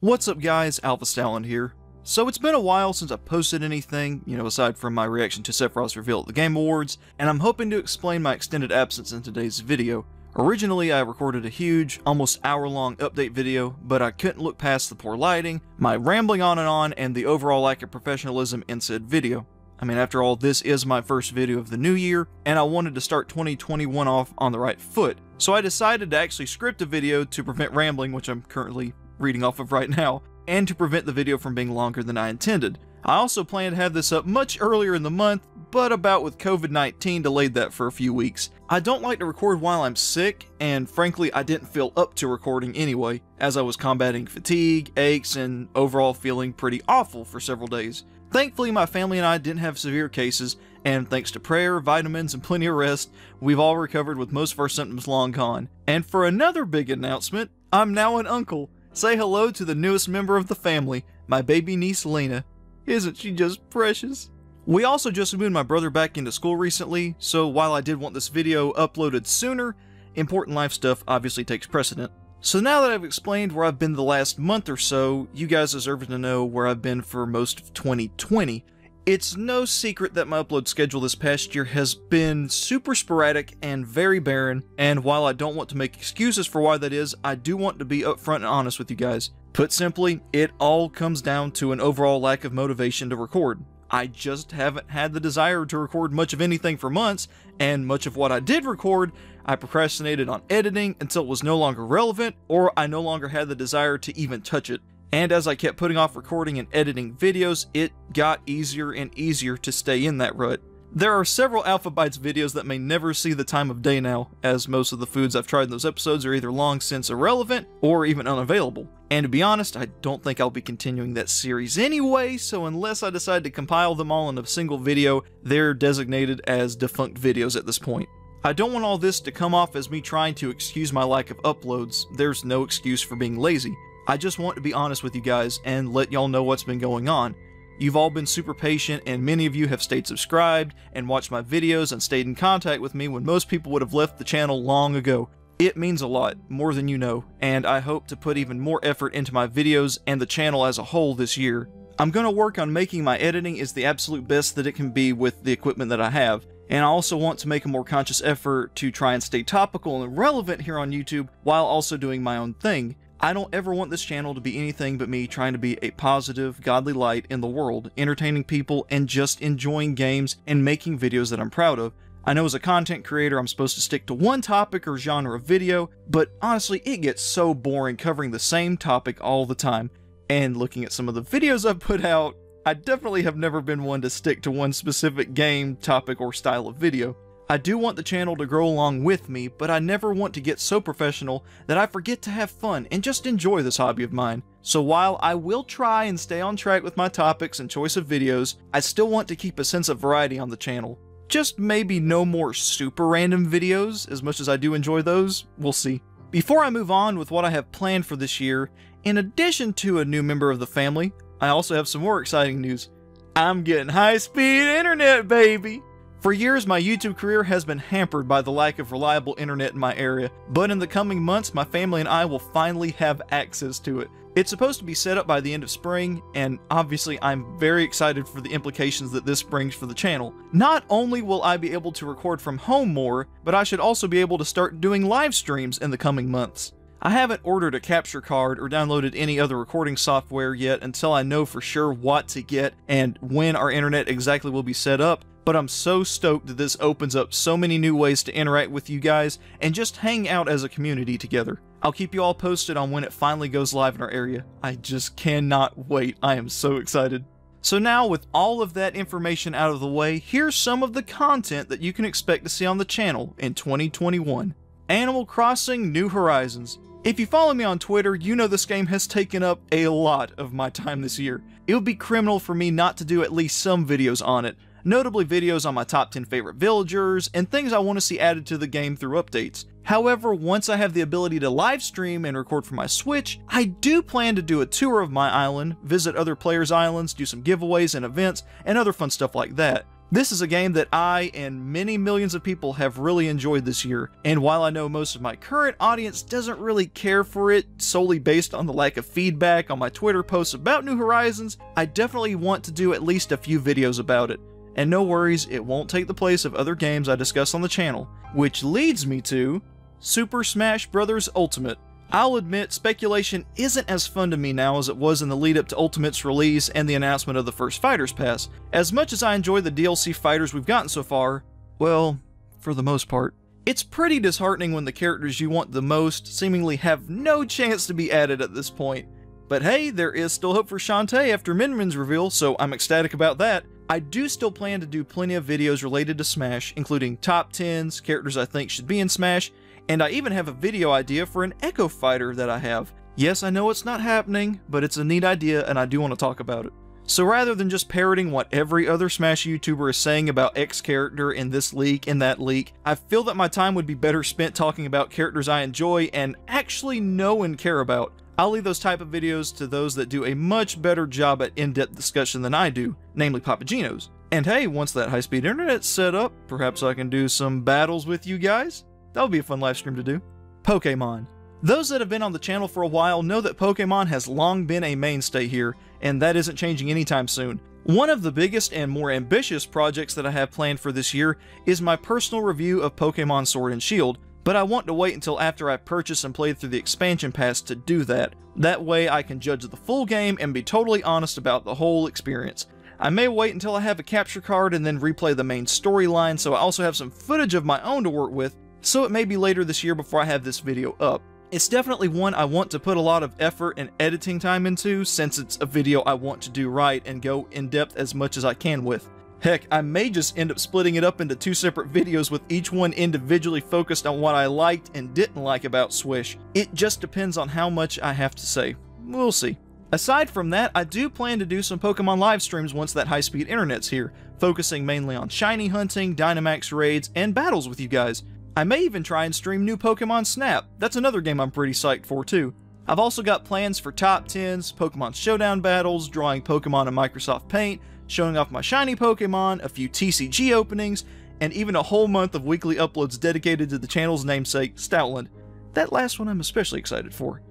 What's up guys, Alpha Stalin here. So it's been a while since I posted anything, aside from my reaction to Sephiroth's reveal at the Game Awards, and I'm hoping to explain my extended absence in today's video. Originally I recorded a huge, almost hour-long update video, but I couldn't look past the poor lighting, my rambling on, and the overall lack of professionalism in said video. I mean, after all, this is my first video of the new year, and I wanted to start 2021 off on the right foot, so I decided to actually script a video to prevent rambling, which I'm currently reading off of right now, and to prevent the video from being longer than I intended. I also planned to have this up much earlier in the month, but about with COVID-19 delayed that for a few weeks. I don't like to record while I'm sick, and frankly I didn't feel up to recording anyway, as I was combating fatigue, aches, and overall feeling pretty awful for several days. Thankfully my family and I didn't have severe cases, and thanks to prayer, vitamins, and plenty of rest, we've all recovered with most of our symptoms long gone. And for another big announcement, I'm now an uncle. Say hello to the newest member of the family, my baby niece Lena. Isn't she just precious? We also just moved my brother back into school recently, so while I did want this video uploaded sooner, important life stuff obviously takes precedent. So now that I've explained where I've been the last month or so, you guys deserve to know where I've been for most of 2020. It's no secret that my upload schedule this past year has been super sporadic and very barren, and while I don't want to make excuses for why that is, I do want to be upfront and honest with you guys. Put simply, it all comes down to an overall lack of motivation to record. I just haven't had the desire to record much of anything for months, and much of what I did record, I procrastinated on editing until it was no longer relevant, or I no longer had the desire to even touch it. And as I kept putting off recording and editing videos, it got easier and easier to stay in that rut. There are several Alpha Bites videos that may never see the time of day now, as most of the foods I've tried in those episodes are either long since irrelevant or even unavailable. And to be honest, I don't think I'll be continuing that series anyway, so unless I decide to compile them all in a single video, they're designated as defunct videos at this point. I don't want all this to come off as me trying to excuse my lack of uploads. There's no excuse for being lazy. I just want to be honest with you guys and let y'all know what's been going on. You've all been super patient, and many of you have stayed subscribed and watched my videos and stayed in contact with me when most people would have left the channel long ago. It means a lot, more than you know, and I hope to put even more effort into my videos and the channel as a whole this year. I'm going to work on making my editing as the absolute best that it can be with the equipment that I have, and I also want to make a more conscious effort to try and stay topical and relevant here on YouTube while also doing my own thing. I don't ever want this channel to be anything but me trying to be a positive, godly light in the world, entertaining people and just enjoying games and making videos that I'm proud of. I know as a content creator I'm supposed to stick to one topic or genre of video, but honestly it gets so boring covering the same topic all the time. And looking at some of the videos I've put out, I definitely have never been one to stick to one specific game, topic, or style of video. I do want the channel to grow along with me, but I never want to get so professional that I forget to have fun and just enjoy this hobby of mine. So while I will try and stay on track with my topics and choice of videos, I still want to keep a sense of variety on the channel. Just maybe no more super random videos, as much as I do enjoy those, we'll see. Before I move on with what I have planned for this year, in addition to a new member of the family, I also have some more exciting news. I'm getting high-speed internet, baby! For years, my YouTube career has been hampered by the lack of reliable internet in my area, but in the coming months, my family and I will finally have access to it. It's supposed to be set up by the end of spring, and obviously I'm very excited for the implications that this brings for the channel. Not only will I be able to record from home more, but I should also be able to start doing live streams in the coming months. I haven't ordered a capture card or downloaded any other recording software yet until I know for sure what to get and when our internet exactly will be set up, but I'm so stoked that this opens up so many new ways to interact with you guys and just hang out as a community together. I'll keep you all posted on when it finally goes live in our area. I just cannot wait. I am so excited. So now, with all of that information out of the way, here's some of the content that you can expect to see on the channel in 2021. Animal Crossing New Horizons. If you follow me on Twitter, you know this game has taken up a lot of my time this year. It would be criminal for me not to do at least some videos on it, notably videos on my top 10 favorite villagers and things I want to see added to the game through updates. However, once I have the ability to live stream and record from my Switch, I do plan to do a tour of my island, visit other players' islands, do some giveaways and events, and other fun stuff like that. This is a game that I and many millions of people have really enjoyed this year, and while I know most of my current audience doesn't really care for it solely based on the lack of feedback on my Twitter posts about New Horizons, I definitely want to do at least a few videos about it. And no worries, it won't take the place of other games I discuss on the channel, which leads me to Super Smash Bros. Ultimate. I'll admit, speculation isn't as fun to me now as it was in the lead up to Ultimate's release and the announcement of the first Fighters Pass. As much as I enjoy the DLC fighters we've gotten so far, well, for the most part, it's pretty disheartening when the characters you want the most seemingly have no chance to be added at this point. But hey, there is still hope for Shantae after Min Min's reveal, so I'm ecstatic about that. I do still plan to do plenty of videos related to Smash, including top 10s, characters I think should be in Smash, and I even have a video idea for an Echo Fighter that I have. Yes, I know it's not happening, but it's a neat idea and I do want to talk about it. So rather than just parroting what every other Smash YouTuber is saying about X character in this leak and that leak, I feel that my time would be better spent talking about characters I enjoy and actually know and care about. I'll leave those type of videos to those that do a much better job at in-depth discussion than I do, namely Papagino's. And hey, once that high-speed internet's set up, perhaps I can do some battles with you guys? That would be a fun live stream to do. Pokemon. Those that have been on the channel for a while know that Pokemon has long been a mainstay here, and that isn't changing anytime soon. One of the biggest and more ambitious projects that I have planned for this year is my personal review of Pokemon Sword and Shield, but I want to wait until after I purchase and play through the expansion pass to do that. That way I can judge the full game and be totally honest about the whole experience. I may wait until I have a capture card and then replay the main storyline, so I also have some footage of my own to work with, so it may be later this year before I have this video up. It's definitely one I want to put a lot of effort and editing time into, since it's a video I want to do right and go in depth as much as I can with. Heck, I may just end up splitting it up into 2 separate videos with each one individually focused on what I liked and didn't like about Swish. It just depends on how much I have to say. We'll see. Aside from that, I do plan to do some Pokemon live streams once that high-speed internet's here, focusing mainly on shiny hunting, Dynamax raids, and battles with you guys. I may even try and stream new Pokemon Snap. That's another game I'm pretty psyched for too. I've also got plans for top 10s, Pokemon Showdown battles, drawing Pokemon in Microsoft Paint, showing off my shiny Pokemon, a few TCG openings, and even a whole month of weekly uploads dedicated to the channel's namesake, Stoutland. That last one I'm especially excited for.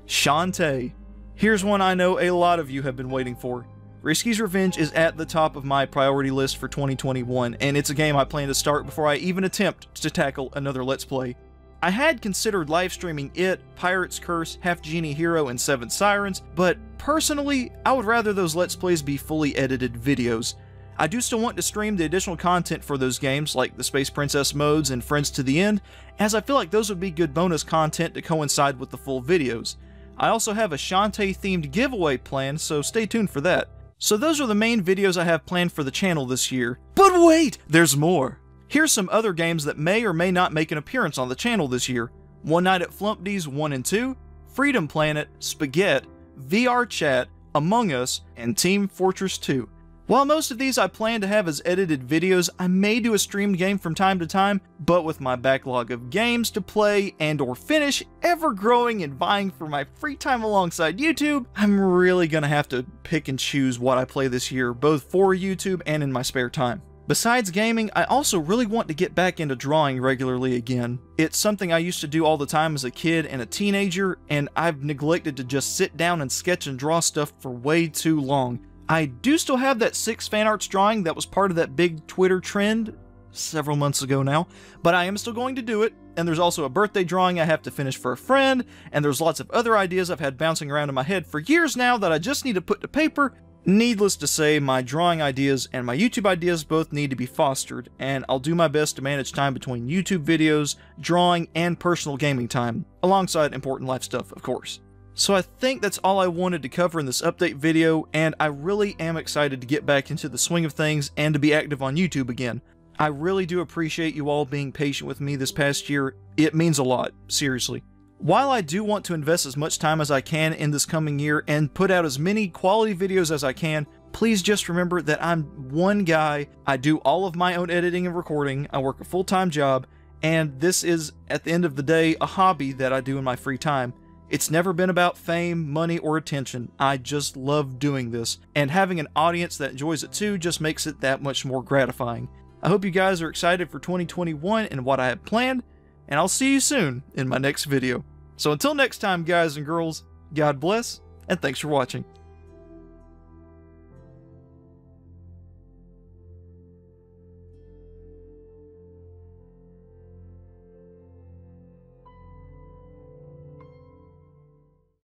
Shantae. Here's one I know a lot of you have been waiting for. Risky's Revenge is at the top of my priority list for 2021, and it's a game I plan to start before I even attempt to tackle another Let's Play. I had considered live streaming it, Pirate's Curse, Half Genie Hero, and Seven Sirens, but personally, I would rather those Let's Plays be fully edited videos. I do still want to stream the additional content for those games, like the Space Princess modes and Friends to the End, as I feel like those would be good bonus content to coincide with the full videos. I also have a Shantae themed giveaway planned, so stay tuned for that. So those are the main videos I have planned for the channel this year. But wait! There's more! Here's some other games that may or may not make an appearance on the channel this year. One Night at Flumpty's 1 and 2, Freedom Planet, Spaghetti, VR Chat, Among Us, and Team Fortress 2. While most of these I plan to have as edited videos, I may do a streamed game from time to time, but with my backlog of games to play and or finish ever growing and vying for my free time alongside YouTube, I'm really gonna have to pick and choose what I play this year, both for YouTube and in my spare time. Besides gaming, I also really want to get back into drawing regularly again. It's something I used to do all the time as a kid and a teenager, and I've neglected to just sit down and sketch and draw stuff for way too long. I do still have that 6 fan arts drawing that was part of that big Twitter trend several months ago now, but I am still going to do it, and there's also a birthday drawing I have to finish for a friend, and there's lots of other ideas I've had bouncing around in my head for years now that I just need to put to paper. Needless to say, my drawing ideas and my YouTube ideas both need to be fostered, and I'll do my best to manage time between YouTube videos, drawing, and personal gaming time, alongside important life stuff, of course. So I think that's all I wanted to cover in this update video, and I really am excited to get back into the swing of things and to be active on YouTube again. I really do appreciate you all being patient with me this past year. It means a lot, seriously. While I do want to invest as much time as I can in this coming year and put out as many quality videos as I can, please just remember that I'm one guy. I do all of my own editing and recording, I work a full-time job, and this is, at the end of the day, a hobby that I do in my free time. It's never been about fame, money, or attention. I just love doing this, and having an audience that enjoys it too just makes it that much more gratifying. I hope you guys are excited for 2021 and what I have planned, and I'll see you soon in my next video. So until next time, guys and girls, God bless, and thanks for watching.